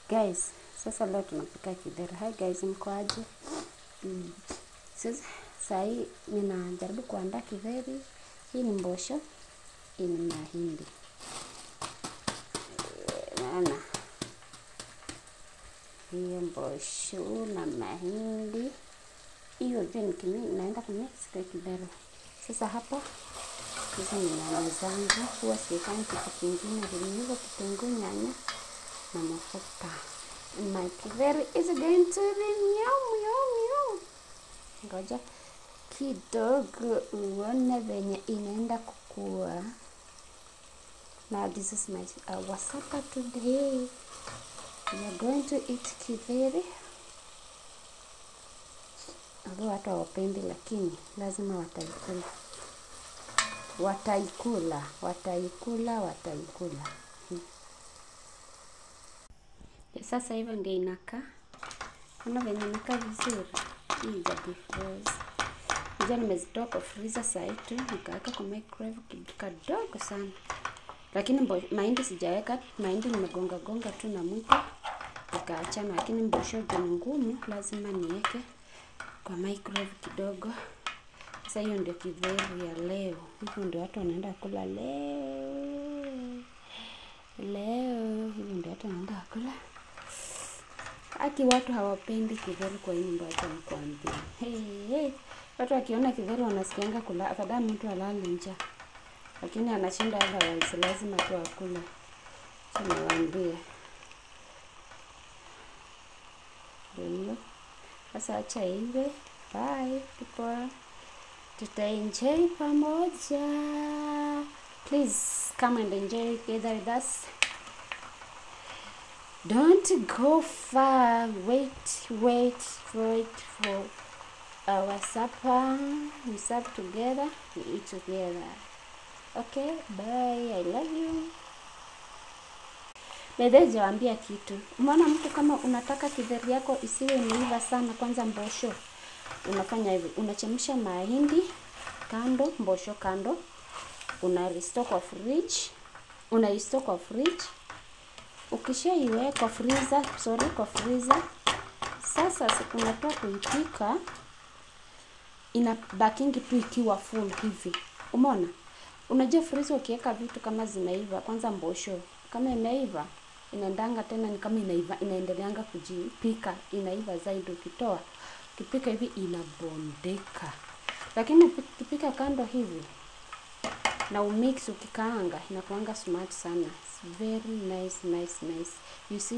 Guys, sasa leo tunapika kidheri. Hi guys, mko aje? Sasa hii ninajaribu kuandaa kidheri. Hii ni mbosho, hii ni mahindi. Naona hiyo mbosho na mahindi. Hiyo ndio naenda kumix kwa kidheri. Sasa hapa hizi ni nyanya zangu. Huwa siwekani kitu kingine, hivyo kitunguu, nyanya na mafuta. My kidheri is going to be yum. Ngoja kidogo uone venye inaenda kukua. Now this is our supper today. We are going to eat kidheri. Ndio watu hawapendi, lakini lazima wataikula. Sasa hivyo ndio inakaa. Kuna venye inakaa vizuri. Hii za defrost. Ndio nimezitoa kwa freezer saa hii tu, nikaweka kwa microwave kidogo sana. Lakini mahindi sijaweka, mahindi nimegonga tu na mwiko nikaachana, lakini mbosho ni ngumu, lazima niweke kwa microwave kidogo. Sasa hiyo ndio kidheri ya leo. Hivyo ndio watu wanaenda kula leo. Hivyo ndio watu wanaenda kula. Aki watu hawapendi kidheri kwa hii nyumba, acha nikwambie. Hey. Watu wakiona kidheri wanasikianga kula, afadhali mtu alale njaa. Lakini anashinda otherwise, lazima tu akule. Niwaambie. Ndio. Sasa acha iwe. Bye people. Tutaenjoy pamoja. Please come and enjoy together with us. Don't go far. Wait for our supper. We serve together, we eat together. Okay, bye. I love you. Bedeje waambia kitu. Umeona mtu kama unataka kidheri yako isiwe imeiva sana, kwanza mbosho unafanya hivi. Unachemsha mahindi kando, mbosho kando. Unaistock kwa fridge. Ukishaiweka kwa freezer, sasa siku unataka kuipika, inabakingi tu ikiwa full hivi. Umeona? Unajua freezer ukiweka vitu kama zimeiva, kwanza mbosho kama imeiva, inaendanga tena ni kama inaendeleanga kujipika, inaiva zaidi ukitoa. Ukipika hivi inabondeka. Lakini ukipika kando hivi na umix ukikaanga, inakuanga smart sana. It's very nice. You see